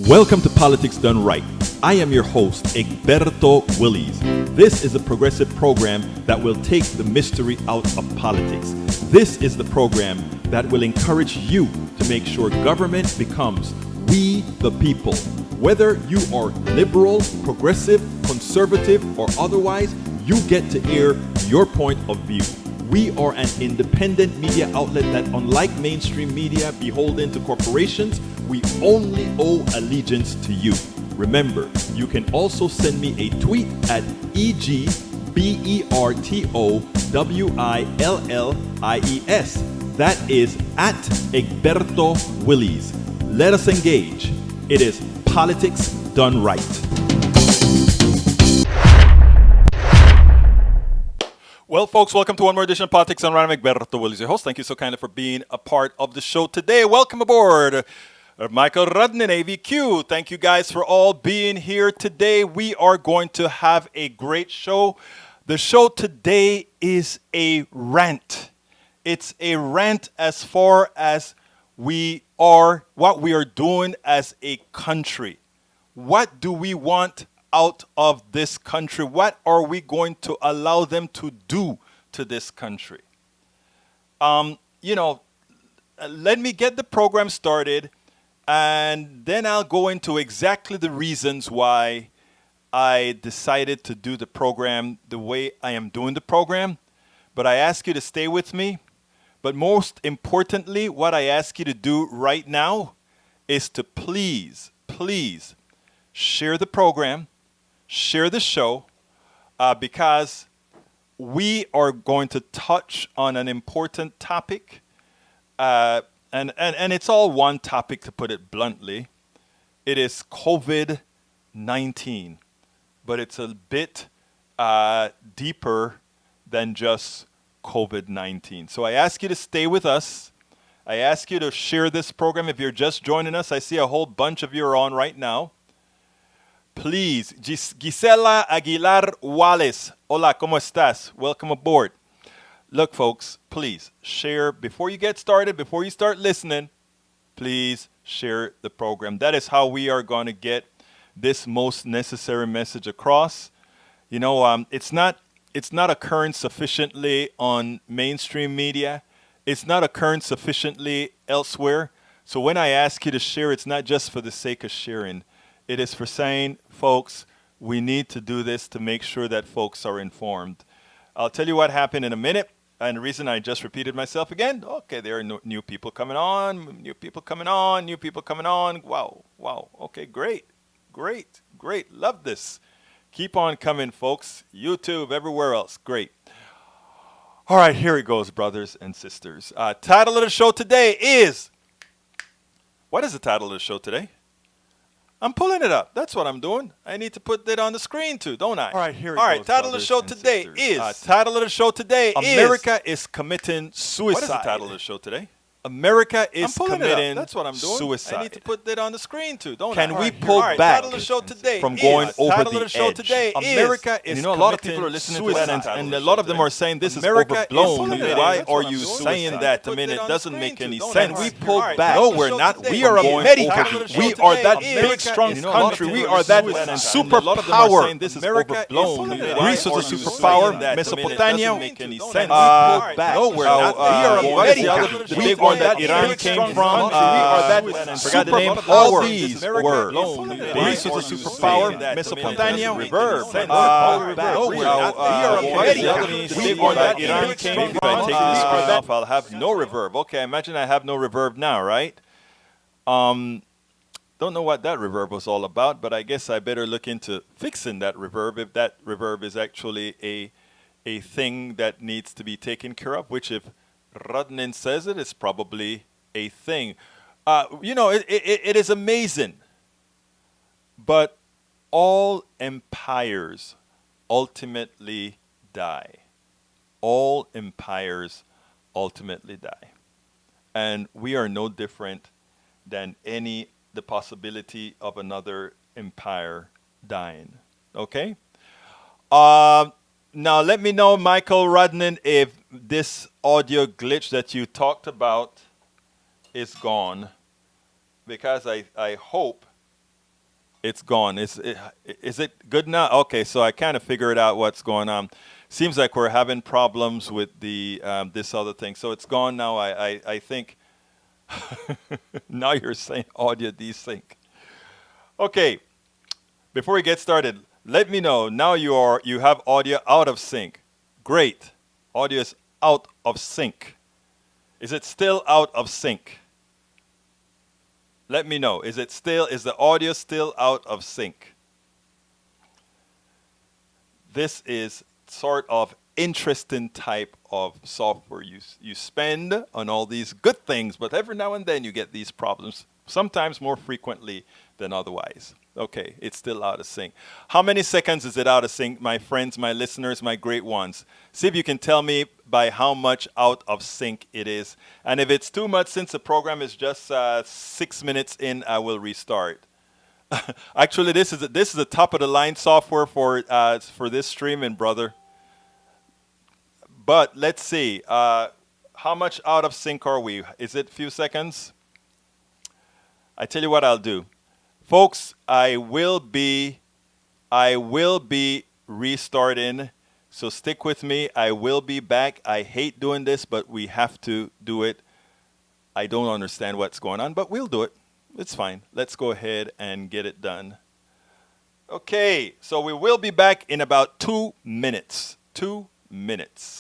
Welcome to Politics Done Right. I am your host, Egberto Willies. This is a progressive program that will take the mystery out of politics. This is the program that will encourage you to make sure government becomes we the people. Whether you are liberal, progressive, conservative, or otherwise, you get to air your point of view. We are an independent media outlet that, unlike mainstream media beholden to corporations, we only owe allegiance to you. Remember, you can also send me a tweet at EGBERTOWILLIES. That is at Egberto Willies. Let us engage. It is Politics Done Right. Well, folks, welcome to one more edition of Politics Done Right. I'm Egberto Willies, your host. Thank you so kindly for being a part of the show today. Welcome aboard. Michael Rudnin, AVQ. Thank you guys for all being here today. We are going to have a great show. The show today is a rant. It's a rant as far as what we are doing as a country. What do we want out of this country? What are we going to allow them to do to this country? Let me get the program started. And then I'll go into exactly the reasons why I decided to do the program the way I am doing the program. But I ask you to stay with me. But most importantly, what I ask you to do right now is to please share the program, share the show, because we are going to touch on an important topic. And it's all one topic, to put it bluntly. It is COVID-19, but it's a bit deeper than just COVID-19. So I ask you to stay with us. I ask you to share this program. If you're just joining us, I see a whole bunch of you are on right now. Please, Gisela Aguilar Wallace. Hola, ¿cómo estás? Welcome aboard. Look, folks, please share before you get started, before you start listening. Please share the program. That is how we are going to get this most necessary message across. It's not occurring sufficiently on mainstream media. It's not occurring sufficiently elsewhere. So when I ask you to share, it's not just for the sake of sharing. It is for saying, folks, we need to do this to make sure that folks are informed. I'll tell you what happened in a minute. And the reason I just repeated myself again, okay, there are new people coming on. Wow. Okay, great. Love this. Keep on coming, folks. YouTube, everywhere else. Great. All right, here it goes, brothers and sisters. Title of the show today is... What is the title of the show today? I'm pulling it up. That's what I'm doing. I need to put that on the screen too, don't I? All right, here it goes. All right, title of the show today is America is committing suicide. What is the title of the show today? America is committing That's what I'm doing. Suicide. I need to put that on the screen too, don't I? Can we pull back from going over the edge? America is a lot of people are listening to that, and a lot of them are saying this is overblown. Why are you saying that? I mean, it doesn't make any sense. Can we pull back? No, we're not. We are America. We are that big, strong country. We are that superpower. America is overblown. Greece was a superpower. Mesopotamia. No, we're not. We are America. We are that Iran came from, forgot the name, all these were. Greece was a superpower, Mesopotamia, reverb. We are that Iran came from, I'll have no reverb. Okay, imagine I have no reverb now, right? Don't know what that reverb was all about, but I guess I better look into fixing that reverb if that reverb is actually a thing that needs to be taken care of, which if Rudnin says it's probably a thing. It is amazing. But all empires ultimately die. All empires ultimately die. And we are no different than the possibility of another empire dying. Okay? Now, let me know, Michael Rudnin, if this audio glitch that you talked about is gone, because I hope It's gone. Is it good now? Okay, so I kind of figured out what's going on. Seems like we're having problems with the this other thing. So it's gone now. I think now you're saying audio desync. Okay, before we get started, let me know now you have audio out of sync. Great. Audio is out of sync. Is it still out of sync? Let me know. Is the audio still out of sync? This is sort of interesting type of software you spend on all these good things, but every now and then you get these problems, sometimes more frequently than otherwise. Okay, it's still out of sync. How many seconds is it out of sync, my friends, my listeners, my great ones? See if you can tell me by how much out of sync it is. And if it's too much, since the program is just 6 minutes in, I will restart. Actually, this is the top of the line software for this streaming, brother. But let's see, how much out of sync are we? Is it a few seconds? I tell you what I'll do, folks. I will be restarting. So stick with me. I will be back. I hate doing this, but we have to do it. I don't understand what's going on, but we'll do it. It's fine. Let's go ahead and get it done. Okay, so we will be back in about 2 minutes. 2 minutes.